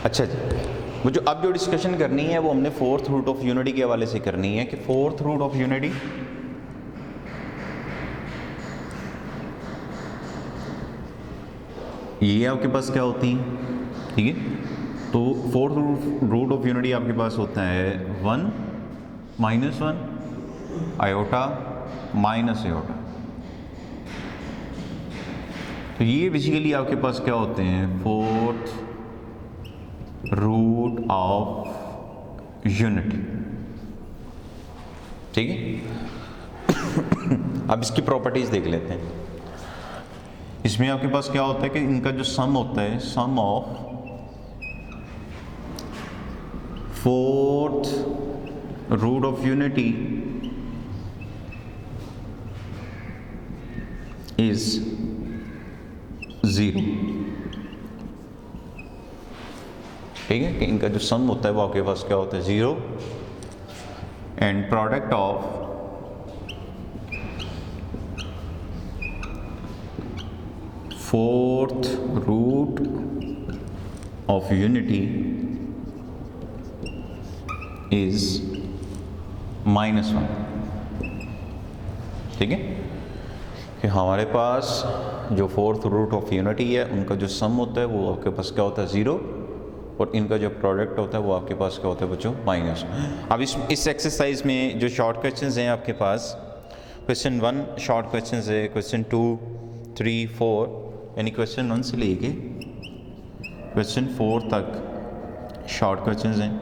अच्छा जी, वो जो अब जो डिस्कशन करनी है वो हमने फोर्थ रूट ऑफ यूनिटी के हवाले से करनी है कि फोर्थ रूट ऑफ यूनिटी ये आपके पास क्या होती है, ठीक है। तो फोर्थ रूट ऑफ यूनिटी आपके पास होता है 1 -1 आयोटा माइनस आयोटा। तो ये बेसिकली आपके पास क्या होते हैं, फोर्थ रूट ऑफ यूनिटी, ठीक है। अब इसकी प्रॉपर्टीज देख लेते हैं। इसमें आपके पास क्या होता है कि इनका जो सम होता है, sum of fourth root of unity is 0, ठीक है। कि इनका जो सम होता है वो आपके पास क्या होता है 0, and product of fourth root of unity is -1, ठीक है। कि हमारे पास जो फोर्थ रूट ऑफ यूनिटी है उनका जो सम होता है वो आपके पास क्या होता है 0, और इनका जो प्रोडक्ट होता है वो आपके पास क्या होता है बच्चों -। अब इस एक्सरसाइज में जो शॉर्ट क्वेश्चंस हैं आपके पास, क्वेश्चन 1 शॉर्ट क्वेश्चंस है, क्वेश्चन 2 3 4, यानी क्वेश्चन 1 से लेके क्वेश्चन 4 तक शॉर्ट क्वेश्चंस हैं।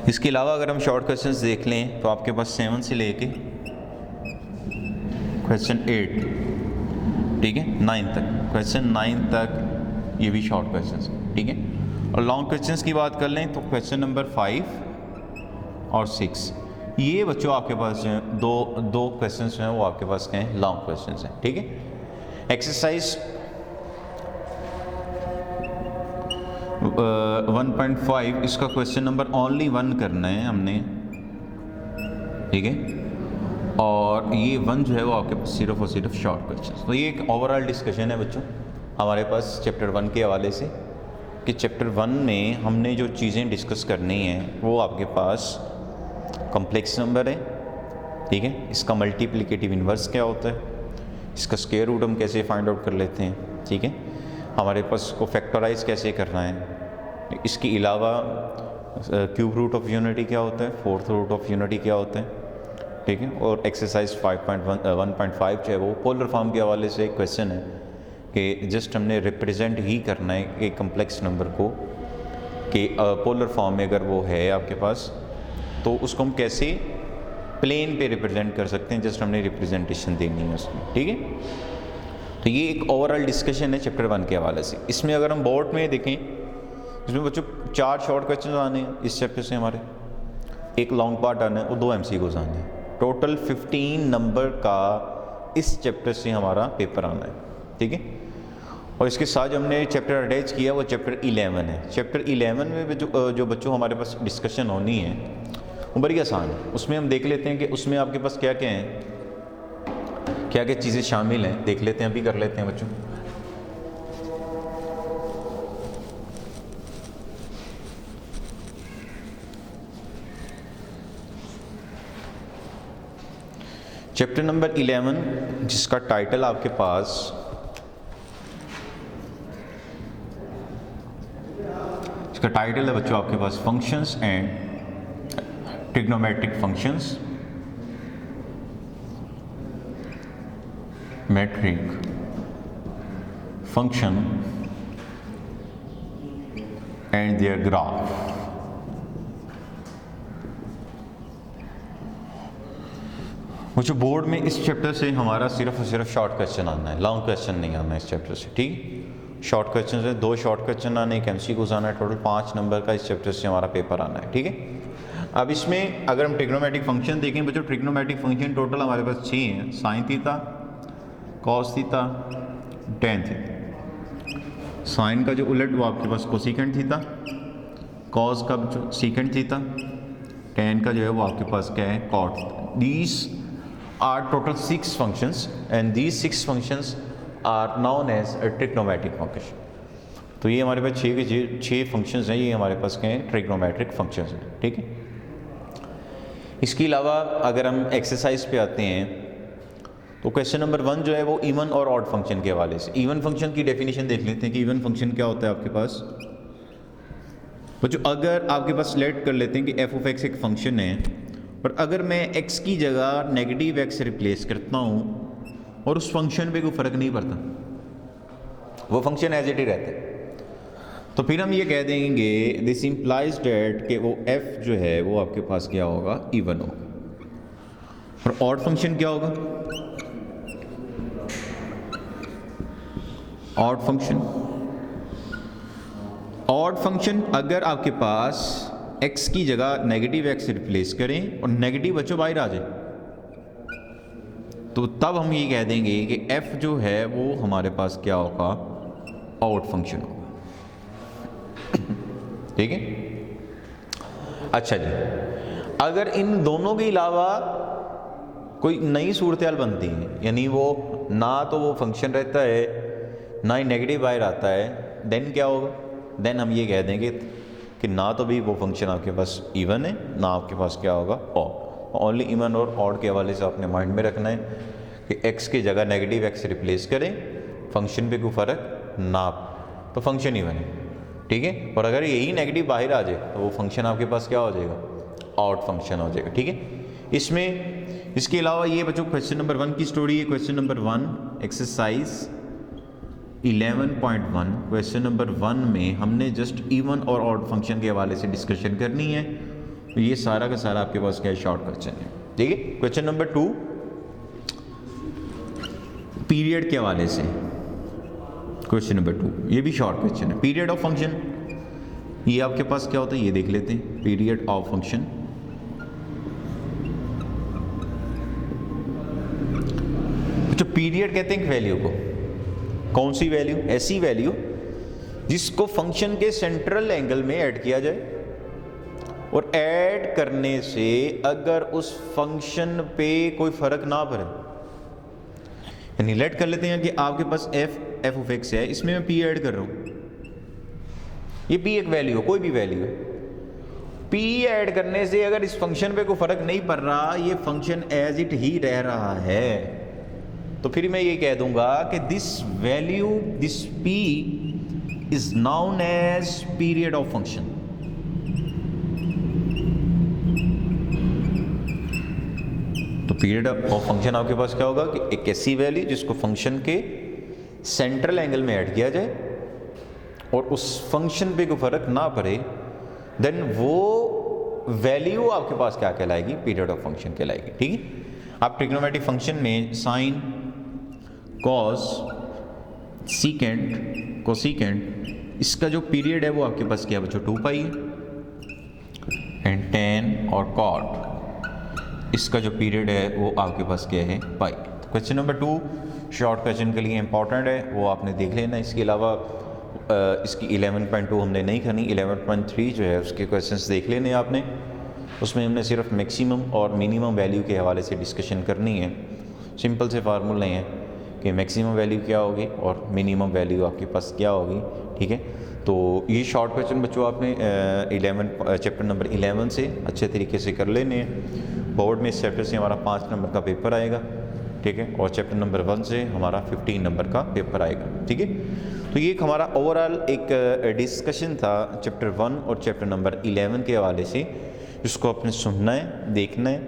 इसके अलावा अगर हम शॉर्ट क्वेश्चंस देख लें तो आपके पास 7 से लेके क्वेश्चन 8, ठीक है, 9 तक, क्वेश्चन 9 तक ये भी शॉर्ट क्वेश्चंस, ठीक है। और लॉन्ग क्वेश्चंस की बात कर लें तो क्वेश्चन नंबर 5 और 6, ये बच्चों आपके पास जो है दो क्वेश्चंस जो हैं वो आपके पास क्या हैं, लॉन्ग क्वेश्चंस हैं, ठीक है। एक्सरसाइज 1.5 इसका क्वेश्चन नंबर ओनली 1 करना है हमने, ठीक है। और ये 1 जो है वो आपके पास सिर्फ और सिर्फ शॉर्ट क्वेश्चन। तो ये एक ओवरऑल डिस्कशन है बच्चों हमारे पास चैप्टर 1 के हवाले से, कि चैप्टर 1 में हमने जो चीज़ें डिस्कस करनी हैं वो आपके पास कॉम्प्लेक्स नंबर है, ठीक है। इसका मल्टीप्लिकेटिव इन्वर्स क्या होता है, इसका स्क्वायर रूट हम कैसे फाइंड आउट कर लेते हैं, ठीक है। हमारे पास इसको फैक्टराइज कैसे करना है, इसके अलावा क्यूब रूट ऑफ यूनिटी क्या होता है, फोर्थ रूट ऑफ यूनिटी क्या होता है, ठीक है। और एक्सरसाइज 1.5 जो है वो पोलर फॉर्म के हवाले से एक क्वेश्चन है कि जस्ट हमने रिप्रेजेंट ही करना है एक कम्प्लेक्स नंबर को, कि पोलर फॉर्म में अगर वो है आपके पास तो उसको हम कैसे प्लेन पे रिप्रेजेंट कर सकते हैं, जस्ट हमने रिप्रेजेंटेशन देनी है उसमें, ठीक है। तो ये एक ओवरऑल डिस्कशन है चैप्टर 1 के हवाले से। इसमें अगर हम बोर्ड में देखें, इसमें बच्चों 4 शॉर्ट क्वेश्चन आने हैं इस चैप्टर से हमारे, एक लॉन्ग पार्ट आना है और 2 MCQs आने हैं। टोटल 15 नंबर का इस चैप्टर से हमारा पेपर आना है, ठीक है। और इसके साथ जो हमने चैप्टर अटैच किया वो चैप्टर 11 है। चैप्टर 11 में जो बच्चों हमारे पास डिस्कशन होनी है वो बड़ी आसान है। उसमें हम देख लेते हैं कि उसमें आपके पास क्या क्या हैं, क्या क्या चीज़ें शामिल हैं, देख लेते हैं, अभी कर लेते हैं बच्चों। चैप्टर नंबर 11 जिसका टाइटल आपके पास इसका टाइटल है बच्चों आपके पास functions and trigonometric functions, metric function and their graph. मुझे बोर्ड में इस चैप्टर से हमारा सिर्फ और सिर्फ शॉर्ट क्वेश्चन आना है, लॉन्ग क्वेश्चन नहीं आना है इस चैप्टर से, ठीक। शॉर्ट क्वेश्चन से 2 शॉर्ट क्वेश्चन आने, एक MCQs आना है, टोटल 5 नंबर का इस चैप्टर से हमारा पेपर आना है, ठीक है। अब इसमें अगर हम ट्रिग्नोमेट्रिक फंक्शन देखें बच्चों, ट्रिग्नोमेट्रिक फंक्शन टोटल हमारे पास 6 हैं, sine theta, cos theta, tan theta. Sine का जो उलट वो आपके पास कोसेकेंट थीटा, कॉस का जो सीकेंट थीटा, टेन का जो है वो आपके पास क्या है, cot theta. These are total 6 functions and these 6 functions are known as a trigonometric function. तो ये हमारे पास 6 के 6 फंक्शंस हैं, ये हमारे पास क्या हैं, ट्रिग्नोमेट्रिक फंक्शंस हैं, ठीक है। इसके अलावा अगर हम एक्सरसाइज पे आते हैं तो क्वेश्चन नंबर 1 जो है वो इवन और ऑड फंक्शन के हवाले से, इवन फंक्शन की डेफिनेशन देख लेते हैं कि इवन फंक्शन क्या होता है आपके पास। बच्चों अगर आपके पास लेट कर लेते हैं कि एफ ऑफ एक्स एक फंक्शन है और अगर मैं एक्स की जगह नेगेटिव एक्स रिप्लेस करता हूँ और उस फंक्शन पे कोई फ़र्क नहीं पड़ता, वो फंक्शन एज इट ही रहता है, तो फिर हम ये कह देंगे दिस इम्प्लाइज डेट कि वो एफ जो है वो आपके पास क्या होगा, इवन होगा। और ऑड फंक्शन क्या होगा, ऑड फंक्शन अगर आपके पास x की जगह नेगेटिव x रिप्लेस करें और नेगेटिव बच्चों बाहर आ जाए तो तब हम ये कह देंगे कि f जो है वो हमारे पास क्या होगा, ऑड फंक्शन होगा, ठीक है। अच्छा जी, अगर इन दोनों के अलावा कोई नई सूरत हाल बनती है, यानी वो ना तो वो फंक्शन रहता है ना ही नेगेटिव बाहर आता है, देन क्या होगा, देन हम ये कह देंगे कि ना तो भी वो फंक्शन आपके पास इवन है ना आपके पास क्या होगा, ऑड। ओनली इवन और ऑड के हवाले से आपने माइंड में रखना है कि x की जगह नेगेटिव x रिप्लेस करें, फंक्शन पे कोई फ़र्क ना, तो फंक्शन इवन है, ठीक है। और अगर यही नेगेटिव बाहर आ जाए तो वो फंक्शन आपके पास क्या हो जाएगा, ऑड फंक्शन हो जाएगा, ठीक है। इसमें इसके अलावा ये बच्चों क्वेश्चन नंबर 1 की स्टोरी है। Question number 1 exercise 11.1, question number 1 में हमने जस्ट इवन और ऑड फंक्शन के हवाले से डिस्कशन करनी है, तो ये सारा का सारा आपके पास क्या है, शॉर्ट क्वेश्चन है, ठीक है। क्वेश्चन नंबर 2 पीरियड के हवाले से, क्वेश्चन नंबर 2 ये भी शॉर्ट क्वेश्चन है। पीरियड ऑफ फंक्शन ये आपके पास क्या होता है, ये देख लेते हैं, पीरियड ऑफ फंक्शन। तो पीरियड कहते हैं वैल्यू को, कौन सी वैल्यू, ऐसी वैल्यू जिसको फंक्शन के सेंट्रल एंगल में ऐड किया जाए और ऐड करने से अगर उस फंक्शन पे कोई फर्क ना पड़े, यानी लेट कर लेते हैं कि आपके पास एफ ऑफ एक्स है, इसमें मैं पी ऐड कर रहा हूं, ये पी एक वैल्यू हो, कोई भी वैल्यू है, पी ऐड करने से अगर इस फंक्शन पे कोई फर्क नहीं पड़ रहा, ये फंक्शन एज इट ही रह रहा है, तो फिर मैं ये कह दूंगा कि this value, this p is known as period of function. तो पीरियड ऑफ फंक्शन आपके पास क्या होगा कि एक ऐसी वैल्यू जिसको फंक्शन के सेंट्रल एंगल में ऐड किया जाए और उस फंक्शन पे कोई फर्क ना पड़े, देन वो वैल्यू आपके पास क्या कहलाएगी, पीरियड ऑफ फंक्शन कहलाएगी, ठीक है। आप ट्रिग्नोमेट्रिक फंक्शन में साइन, कॉस, सीकेंट, कोसीकेंट, इसका जो पीरियड है वो आपके पास क्या है बच्चों, 2 पाई है, एंड टेन और कॉट, इसका जो पीरियड है वो आपके पास क्या है, पाई। तो क्वेश्चन नंबर 2 शॉर्ट क्वेश्चन के लिए इंपॉर्टेंट है, वो आपने देख लेना। इसके अलावा इसकी 11.2 हमने नहीं करनी, 11.3 जो है उसके क्वेश्चंस देख लेने आपने, उसमें हमने सिर्फ मैक्सिमम और मिनिमम वैल्यू के हवाले से डिस्कशन करनी है। सिंपल से फार्मूले हैं कि मैक्सिमम वैल्यू क्या होगी और मिनिमम वैल्यू आपके पास क्या होगी, ठीक है। तो ये शॉर्ट क्वेश्चन बच्चों आपने चैप्टर नंबर 11 से अच्छे तरीके से कर लेने हैं। बोर्ड में इस चैप्टर से हमारा 5 नंबर का पेपर आएगा, ठीक है, और चैप्टर नंबर 1 से हमारा 15 नंबर का पेपर आएगा, ठीक है। तो ये एक हमारा ओवरऑल एक डिस्कशन था चैप्टर 1 और चैप्टर नंबर 11 के हवाले से, जिसको आपने सुनना है, देखना है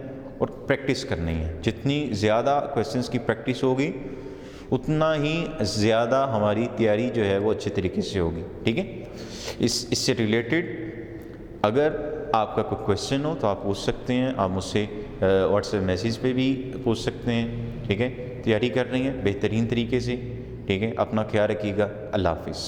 और प्रैक्टिस करनी है। जितनी ज़्यादा क्वेश्चंस की प्रैक्टिस होगी उतना ही ज़्यादा हमारी तैयारी जो है वो अच्छे तरीके से होगी, ठीक है। इससे रिलेटेड अगर आपका कोई क्वेश्चन हो तो आप पूछ सकते हैं, आप मुझसे व्हाट्सएप मैसेज पे भी पूछ सकते हैं, ठीक है। तैयारी कर रही हैं बेहतरीन तरीके से, ठीक है। अपना ख्याल रखिएगा। अल्लाह हाफिज़।